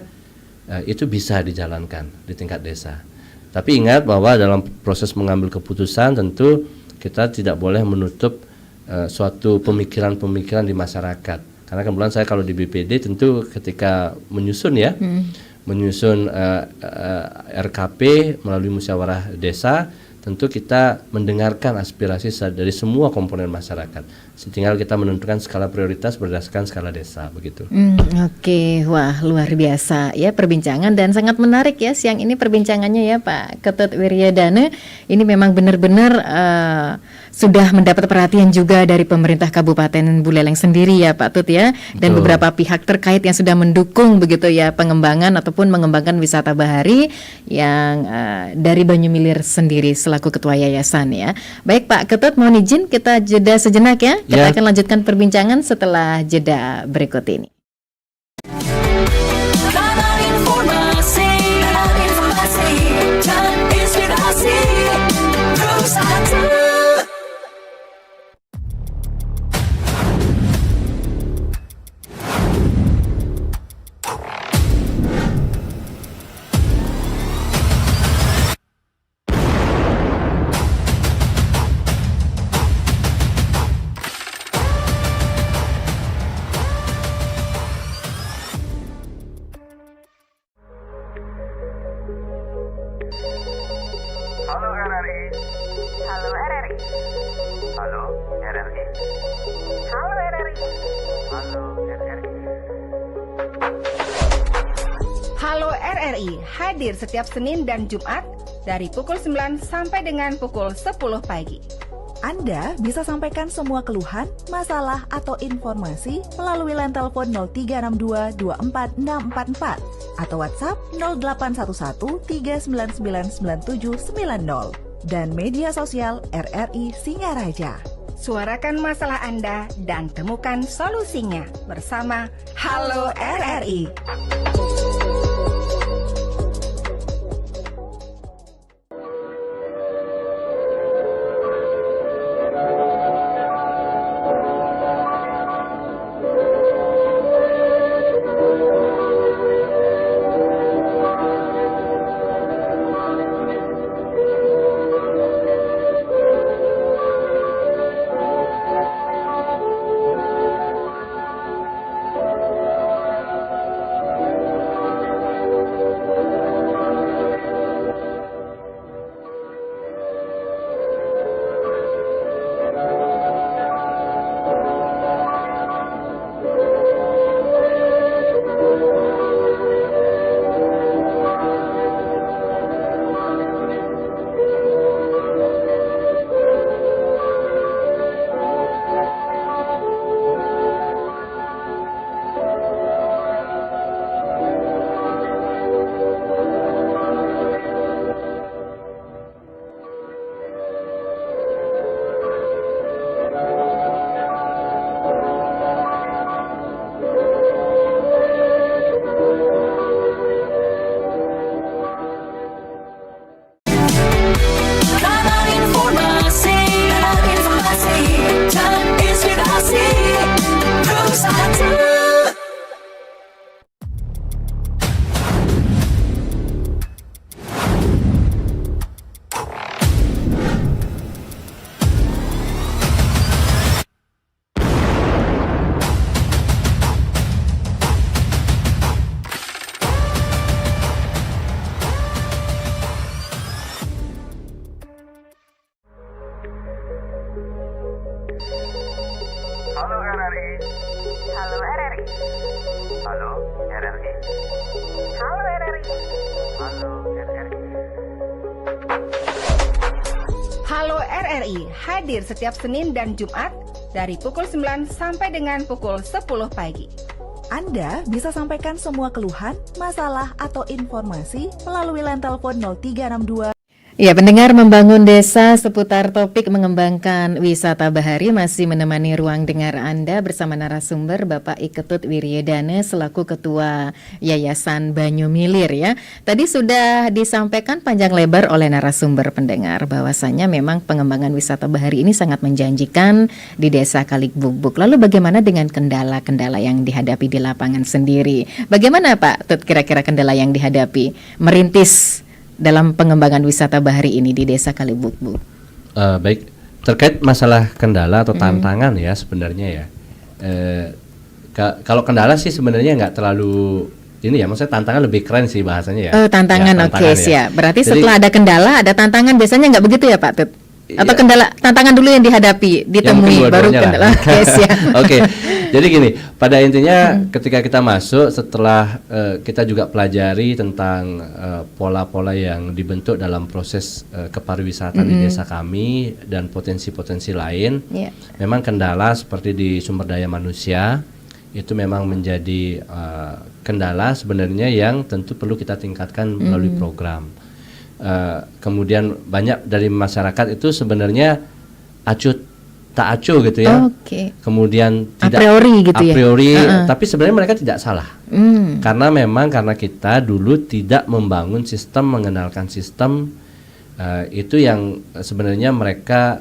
itu bisa dijalankan di tingkat desa. Tapi ingat bahwa dalam proses mengambil keputusan tentu kita tidak boleh menutup suatu pemikiran-pemikiran di masyarakat. Karena kebetulan saya kalau di BPD tentu ketika menyusun ya, menyusun RKP melalui musyawarah desa, tentu kita mendengarkan aspirasi dari semua komponen masyarakat. Tinggal kita menentukan skala prioritas berdasarkan skala desa, begitu. Oke, wah luar biasa ya perbincangan, dan sangat menarik ya siang ini perbincangannya ya Pak Ketut Wiryadana. Ini memang benar-benar sudah mendapat perhatian juga dari pemerintah Kabupaten Buleleng sendiri ya Pak Tut ya, dan beberapa pihak terkait yang sudah mendukung begitu ya pengembangan ataupun mengembangkan wisata bahari yang dari Banyu Milir sendiri selaku ketua yayasan ya. Baik Pak Ketut, mohon izin kita jeda sejenak ya. Kita akan lanjutkan perbincangan setelah jeda berikut ini. RRI. Halo RRI. Halo RRI. Halo RRI, hadir setiap Senin dan Jumat dari pukul 9 sampai dengan pukul 10 pagi. Anda bisa sampaikan semua keluhan, masalah, atau informasi melalui line telepon 0362 24644 atau WhatsApp 0811 399 9790 dan media sosial RRI Singaraja. Suarakan masalah Anda dan temukan solusinya bersama Halo RRI. Halo RRI. Halo RRI. Halo RRI. Halo RRI. Halo RRI. Halo RRI, hadir setiap Senin dan Jumat dari pukul 9 sampai dengan pukul 10 pagi. Anda bisa sampaikan semua keluhan, masalah, atau informasi melalui line telepon 0362. Ya, pendengar membangun desa seputar topik mengembangkan wisata bahari masih menemani ruang dengar Anda bersama narasumber Bapak Iketut Wiryadana selaku Ketua Yayasan Banyumilir ya. Tadi sudah disampaikan panjang lebar oleh narasumber pendengar bahwasannya memang pengembangan wisata bahari ini sangat menjanjikan di Desa Kaligbukbuk. Lalu bagaimana dengan kendala-kendala yang dihadapi di lapangan sendiri? Bagaimana Pak Tut kira-kira kendala yang dihadapi merintis dalam pengembangan wisata bahari ini di Desa Kaligbukbuk? Baik, terkait masalah kendala atau tantangan ya sebenarnya ya. Kalau kendala sih sebenarnya nggak terlalu ini ya, maksudnya tantangan lebih keren sih bahasanya ya. Tantangan, ya, oke siap. Berarti Jadi, setelah ada kendala ada tantangan, biasanya nggak begitu ya Pak Tut? Atau iya. tantangan dulu yang dihadapi, ditemui baru kendala. Oke siap. Oke, jadi gini, pada intinya ketika kita masuk setelah kita juga pelajari tentang pola-pola yang dibentuk dalam proses kepariwisataan di desa kami dan potensi-potensi lain. Yeah. Memang kendala seperti di sumber daya manusia itu memang menjadi kendala sebenarnya yang tentu perlu kita tingkatkan melalui program. Kemudian banyak dari masyarakat itu sebenarnya acuh tak acuh gitu ya. Kemudian tidak a priori gitu ya. Tapi sebenarnya mereka tidak salah. Karena kita dulu tidak membangun sistem, mengenalkan sistem itu yang sebenarnya mereka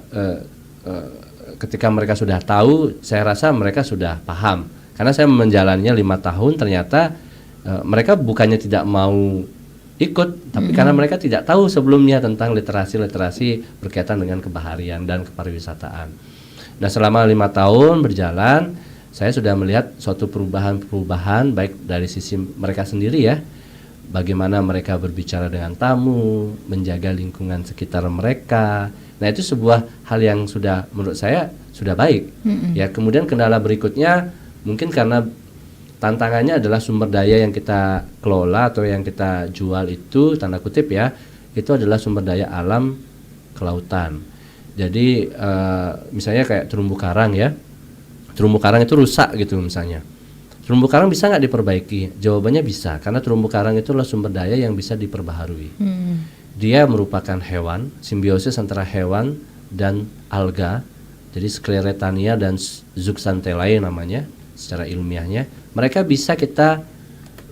ketika mereka sudah tahu, saya rasa mereka sudah paham. Karena saya menjalannya 5 tahun ternyata mereka bukannya tidak mau ikut, tapi karena mereka tidak tahu sebelumnya tentang literasi berkaitan dengan kebaharian dan kepariwisataan. Nah, selama 5 tahun berjalan, saya sudah melihat suatu perubahan baik dari sisi mereka sendiri ya, bagaimana mereka berbicara dengan tamu, menjaga lingkungan sekitar mereka. Nah, itu sebuah hal yang sudah menurut saya sudah baik. Ya, kemudian kendala berikutnya mungkin karena tantangannya adalah sumber daya yang kita kelola atau yang kita jual itu, tanda kutip ya, itu adalah sumber daya alam kelautan. Jadi misalnya kayak terumbu karang ya, terumbu karang itu rusak gitu misalnya. Terumbu karang bisa nggak diperbaiki? Jawabannya bisa, karena terumbu karang itu adalah sumber daya yang bisa diperbaharui. Dia merupakan hewan, simbiosis antara hewan dan alga. Jadi Scleretania dan Zooxanthellae namanya secara ilmiahnya. Mereka bisa kita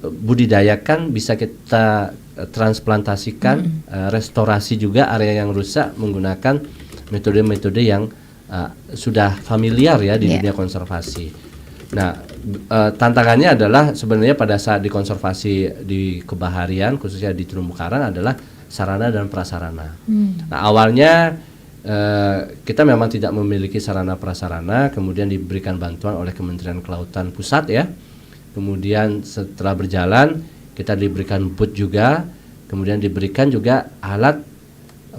budidayakan, bisa kita transplantasikan, restorasi juga area yang rusak menggunakan metode-metode yang sudah familiar ya di dunia konservasi. Nah, tantangannya adalah sebenarnya pada saat dikonservasi di kebaharian, khususnya di terumbu karang, adalah sarana dan prasarana. Nah, awalnya kita memang tidak memiliki sarana prasarana, kemudian diberikan bantuan oleh Kementerian Kelautan Pusat ya. Kemudian setelah berjalan kita diberikan boot juga, kemudian diberikan juga alat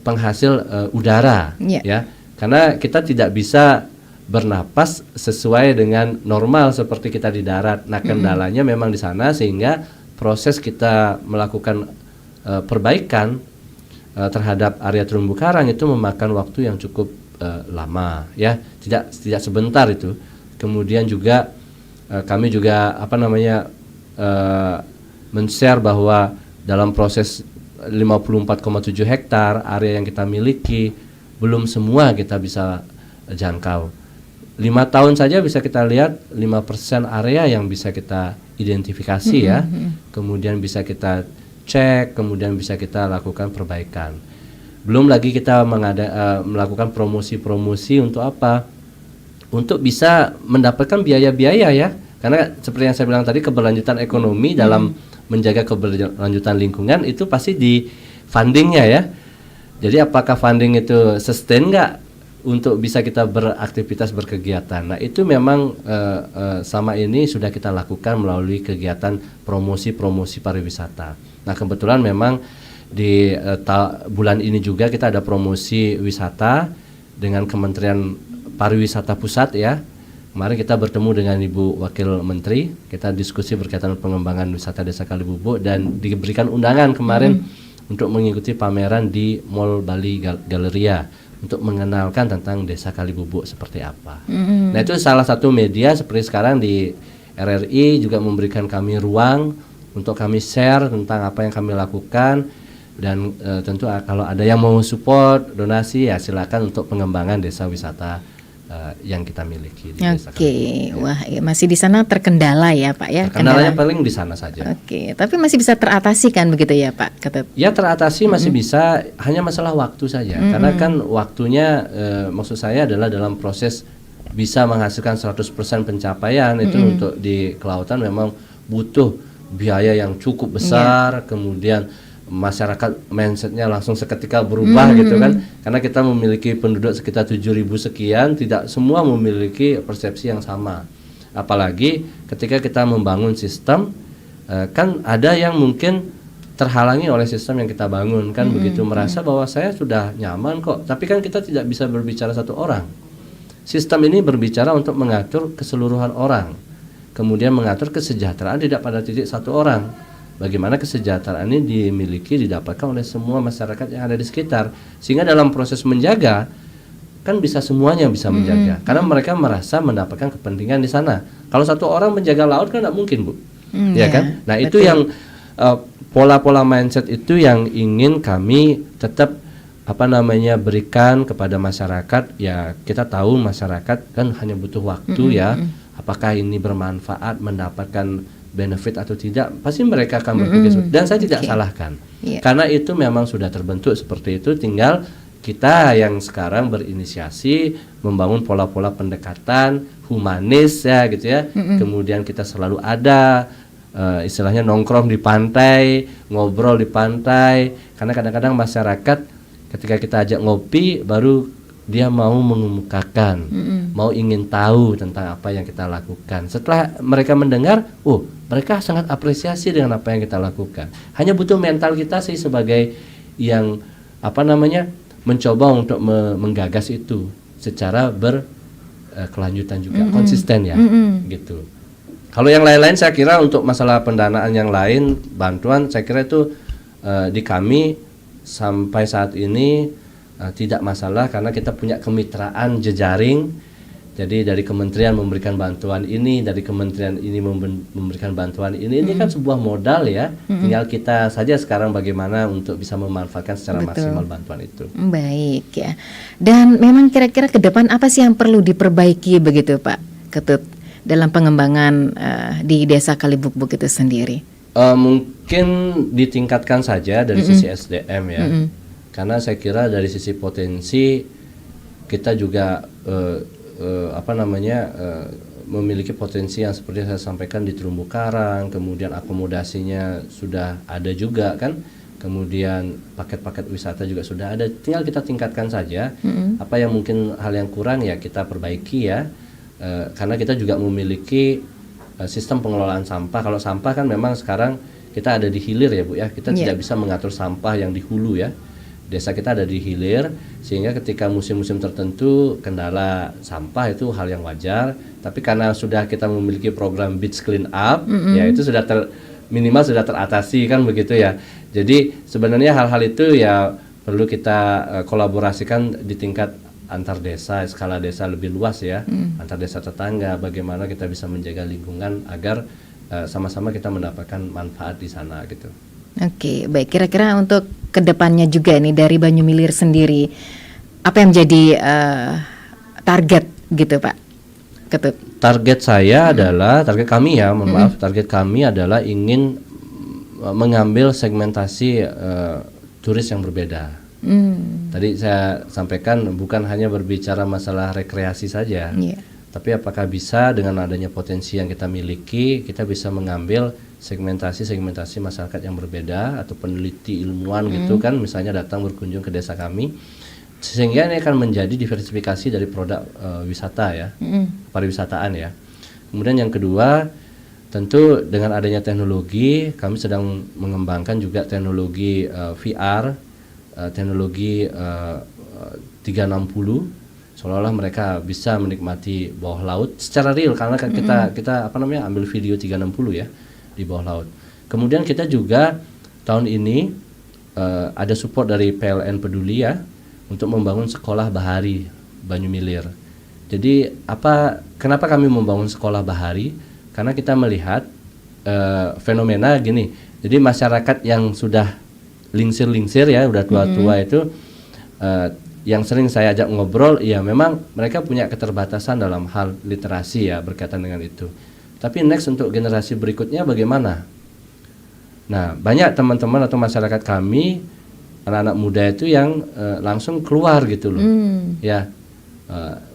penghasil udara ya. Karena kita tidak bisa bernapas sesuai dengan normal seperti kita di darat. Nah, kendalanya memang di sana, sehingga proses kita melakukan perbaikan terhadap area terumbu karang itu memakan waktu yang cukup lama ya, tidak sebentar itu. Kemudian juga kami juga men-share bahwa dalam proses 54,7 hektar area yang kita miliki, belum semua kita bisa jangkau. 5 tahun saja bisa kita lihat 5% area yang bisa kita identifikasi ya. Kemudian bisa kita cek, kemudian bisa kita lakukan perbaikan. Belum lagi kita melakukan promosi-promosi untuk apa? Untuk bisa mendapatkan biaya-biaya ya. Karena seperti yang saya bilang tadi, keberlanjutan ekonomi dalam menjaga keberlanjutan lingkungan itu pasti di fundingnya ya. Jadi apakah funding itu sustain nggak untuk bisa kita beraktivitas, berkegiatan? Nah, itu memang sama ini sudah kita lakukan melalui kegiatan promosi pariwisata. Nah, kebetulan memang di bulan ini juga kita ada promosi wisata dengan Kementerian Pariwisata Pusat ya. Kemarin kita bertemu dengan Ibu Wakil Menteri, kita diskusi berkaitan pengembangan wisata Desa Kalibubuk, dan diberikan undangan kemarin untuk mengikuti pameran di Mall Bali Galleria untuk mengenalkan tentang Desa Kalibubuk seperti apa. Nah, itu salah satu media seperti sekarang di RRI juga memberikan kami ruang untuk kami share tentang apa yang kami lakukan, dan tentu kalau ada yang mau support donasi ya silakan untuk pengembangan desa wisata yang kita miliki di Desa Kalibubuk. Wah, masih di sana terkendala ya Pak ya? Kendalanya paling di sana saja. Tapi masih bisa teratasi kan begitu ya Pak? Ya, teratasi masih bisa, hanya masalah waktu saja. Karena kan waktunya maksud saya adalah dalam proses bisa menghasilkan 100% pencapaian itu untuk di kelautan memang butuh biaya yang cukup besar, kemudian masyarakat mindsetnya langsung seketika berubah gitu kan, karena kita memiliki penduduk sekitar 7.000 sekian, tidak semua memiliki persepsi yang sama. Apalagi ketika kita membangun sistem, kan ada yang mungkin terhalangi oleh sistem yang kita bangun kan, begitu merasa bahwa saya sudah nyaman kok, tapi kan kita tidak bisa berbicara satu orang. Sistem ini berbicara untuk mengatur keseluruhan orang, kemudian mengatur kesejahteraan tidak pada titik satu orang. Bagaimana kesejahteraan ini dimiliki, didapatkan oleh semua masyarakat yang ada di sekitar, sehingga dalam proses menjaga kan bisa semuanya bisa menjaga, karena mereka merasa mendapatkan kepentingan di sana. Kalau satu orang menjaga laut kan tidak mungkin, Bu, ya kan? Nah, betul. Itu yang pola-pola mindset itu yang ingin kami tetap berikan kepada masyarakat. Ya, kita tahu masyarakat kan hanya butuh waktu ya. Apakah ini bermanfaat, mendapatkan benefit atau tidak, pasti mereka akan berpikir. Dan saya tidak salahkan, karena itu memang sudah terbentuk seperti itu. Tinggal kita yang sekarang berinisiasi membangun pola-pola pendekatan humanis ya gitu ya. Kemudian kita selalu ada istilahnya nongkrong di pantai, ngobrol di pantai, karena kadang-kadang masyarakat ketika kita ajak ngopi baru dia mau mengemukakan, mau ingin tahu tentang apa yang kita lakukan. Setelah mereka mendengar, mereka sangat apresiasi dengan apa yang kita lakukan. Hanya butuh mental kita sih sebagai yang mencoba untuk menggagas itu secara berkelanjutan juga, konsisten ya, gitu. Kalau yang lain-lain saya kira untuk masalah pendanaan yang lain, bantuan saya kira itu di kami sampai saat ini tidak masalah karena kita punya kemitraan jejaring. Jadi dari kementerian memberikan bantuan ini, dari kementerian ini memberikan bantuan ini. Ini kan sebuah modal ya. Tinggal kita saja sekarang bagaimana untuk bisa memanfaatkan secara maksimal bantuan itu. Baik ya. Dan memang kira-kira ke depan apa sih yang perlu diperbaiki begitu Pak Ketut dalam pengembangan di Desa Kalibukbuk itu sendiri? Mungkin ditingkatkan saja dari sisi SDM ya. Karena saya kira dari sisi potensi kita juga memiliki potensi yang seperti saya sampaikan di terumbu karang, kemudian akomodasinya sudah ada juga kan, kemudian paket-paket wisata juga sudah ada, tinggal kita tingkatkan saja. Apa yang mungkin hal yang kurang ya kita perbaiki ya, karena kita juga memiliki sistem pengelolaan sampah. Kalau sampah kan memang sekarang kita ada di hilir ya Bu ya, kita tidak bisa mengatur sampah yang di hulu ya. Desa kita ada di hilir, sehingga ketika musim-musim tertentu kendala sampah itu hal yang wajar. Tapi karena sudah kita memiliki program beach clean up, ya itu sudah minimal sudah teratasi kan begitu ya. Jadi sebenarnya hal-hal itu ya perlu kita kolaborasikan di tingkat antar desa, skala desa lebih luas ya, antar desa tetangga. Bagaimana kita bisa menjaga lingkungan agar sama-sama kita mendapatkan manfaat di sana gitu. Oke, baik. Kira-kira untuk kedepannya juga nih dari Banyumilir sendiri, apa yang menjadi target gitu Pak Ketut? Target saya adalah, target kami ya, target kami adalah ingin mengambil segmentasi turis yang berbeda. Tadi saya sampaikan bukan hanya berbicara masalah rekreasi saja, tapi apakah bisa dengan adanya potensi yang kita miliki, kita bisa mengambil segmentasi masyarakat yang berbeda atau peneliti ilmuwan gitu kan, misalnya datang berkunjung ke desa kami, sehingga ini akan menjadi diversifikasi dari produk wisata ya, pariwisataan ya. Kemudian yang kedua, tentu dengan adanya teknologi, kami sedang mengembangkan juga teknologi VR, teknologi 360, seolah-olah mereka bisa menikmati bawah laut secara real, karena kita ambil video 360 ya di bawah laut. Kemudian kita juga tahun ini ada support dari PLN Peduli ya untuk membangun sekolah bahari Banyumilir. Jadi kenapa kami membangun sekolah bahari? Karena kita melihat fenomena gini. Jadi masyarakat yang sudah lingsir ya, udah tua-tua itu yang sering saya ajak ngobrol, ya memang mereka punya keterbatasan dalam hal literasi ya berkaitan dengan itu. Tapi next untuk generasi berikutnya bagaimana? Nah, banyak teman-teman atau masyarakat kami, anak-anak muda itu yang langsung keluar gitu loh, ya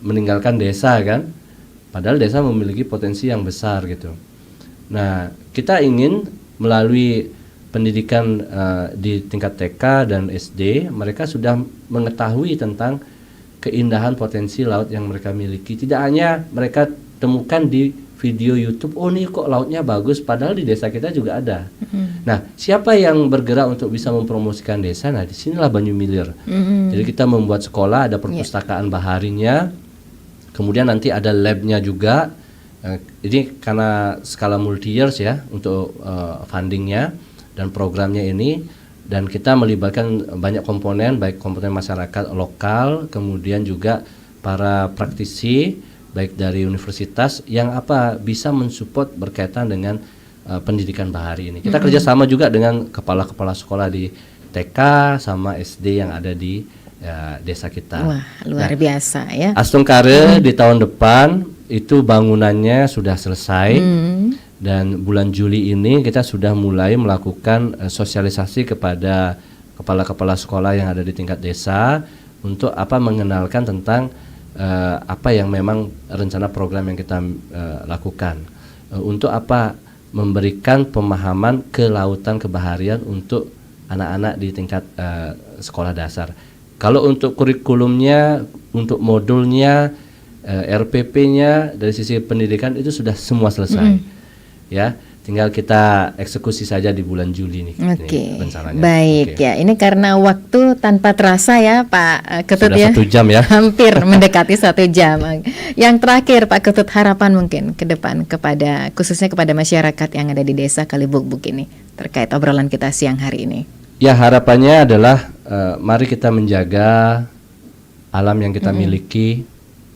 meninggalkan desa kan, padahal desa memiliki potensi yang besar gitu. Nah, kita ingin melalui pendidikan di tingkat TK dan SD, mereka sudah mengetahui tentang keindahan potensi laut yang mereka miliki. Tidak hanya mereka temukan di video YouTube, oh nih kok lautnya bagus, padahal di desa kita juga ada. Nah, siapa yang bergerak untuk bisa mempromosikan desa? Nah, disinilah Banyumilir. Jadi kita membuat sekolah, ada perpustakaan baharinya, kemudian nanti ada labnya juga. Ini karena skala multi years ya untuk fundingnya dan programnya ini, dan kita melibatkan banyak komponen, baik komponen masyarakat lokal, kemudian juga para praktisi baik dari universitas yang bisa mensupport berkaitan dengan pendidikan bahari ini. Kita kerjasama juga dengan kepala-kepala sekolah di TK sama SD yang ada di desa kita. Wah, luar biasa ya. Astungkare di tahun depan itu bangunannya sudah selesai, dan bulan Juli ini kita sudah mulai melakukan sosialisasi kepada kepala-kepala sekolah yang ada di tingkat desa untuk mengenalkan tentang apa yang memang rencana program yang kita lakukan, untuk memberikan pemahaman kelautan kebaharian untuk anak-anak di tingkat sekolah dasar. Kalau untuk kurikulumnya untuk modulnya, RPP-nya dari sisi pendidikan itu sudah semua selesai. Ya, tinggal kita eksekusi saja di bulan Juli nih. Oke, ini rencananya. baik ya. Ini karena waktu tanpa terasa ya Pak Ketut Sudah ya. 1 jam ya. Hampir mendekati 1 jam. Yang terakhir Pak Ketut, harapan mungkin ke depan kepada khususnya kepada masyarakat yang ada di desa Kalibukbuk ini terkait obrolan kita siang hari ini. Ya, harapannya adalah mari kita menjaga alam yang kita miliki,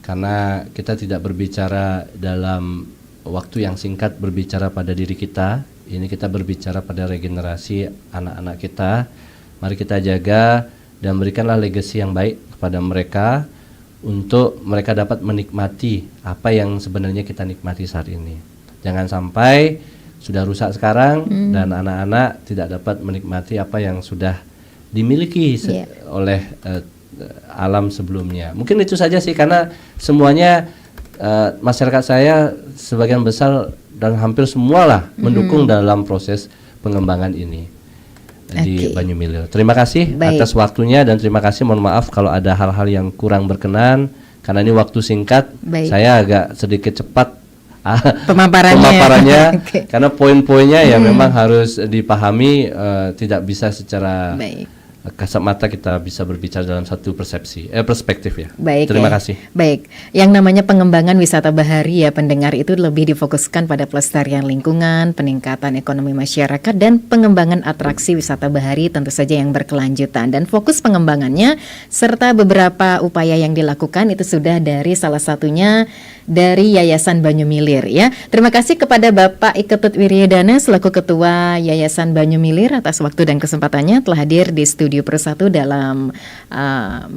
karena kita tidak berbicara dalam waktu yang singkat berbicara pada diri kita. Ini kita berbicara pada regenerasi anak-anak kita. Mari kita jaga dan berikanlah legacy yang baik kepada mereka untuk mereka dapat menikmati apa yang sebenarnya kita nikmati saat ini. Jangan sampai sudah rusak sekarang dan anak-anak tidak dapat menikmati apa yang sudah dimiliki oleh alam sebelumnya. Mungkin itu saja sih, karena semuanya masyarakat saya sebagian besar dan hampir semualah mendukung dalam proses pengembangan ini di Banyumilir. Terima kasih atas waktunya dan terima kasih, mohon maaf kalau ada hal-hal yang kurang berkenan karena ini waktu singkat. Saya agak sedikit cepat pemaparannya karena poin-poinnya ya memang harus dipahami, tidak bisa secara kasat mata kita bisa berbicara dalam satu perspektif ya. Terima kasih. Baik, yang namanya pengembangan wisata bahari ya pendengar itu lebih difokuskan pada pelestarian lingkungan, peningkatan ekonomi masyarakat dan pengembangan atraksi wisata bahari tentu saja yang berkelanjutan, dan fokus pengembangannya serta beberapa upaya yang dilakukan itu sudah dari salah satunya dari Yayasan Banyumilir ya. Terima kasih kepada Bapak Ketut Wiryadana selaku Ketua Yayasan Banyumilir atas waktu dan kesempatannya telah hadir di studio Persatu dalam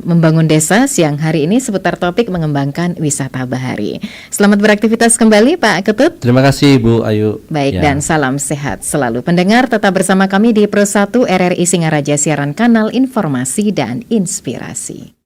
membangun desa siang hari ini seputar topik mengembangkan wisata bahari. Selamat beraktivitas kembali Pak Ketut. Terima kasih Bu Ayu. Baik dan salam sehat selalu. Pendengar tetap bersama kami di Persatu RRI Singaraja, siaran kanal informasi dan inspirasi.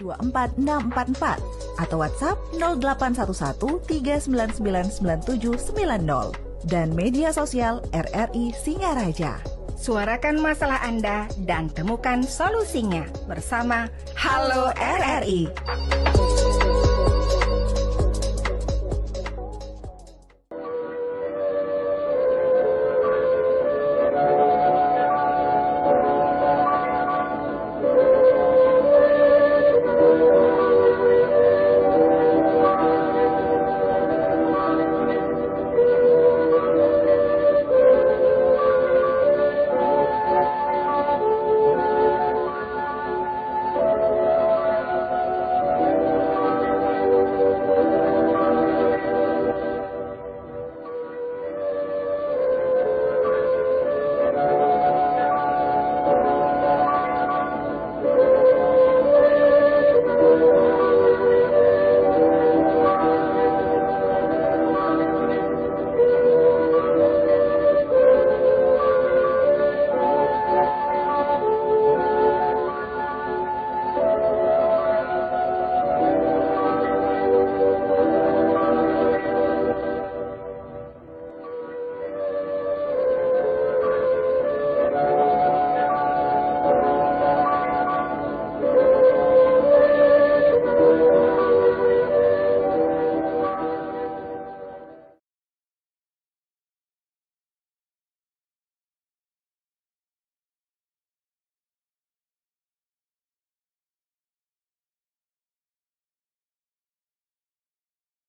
24644 atau WhatsApp 081139999790 dan media sosial RRI Singaraja. Suarakan masalah Anda dan temukan solusinya bersama Halo RRI.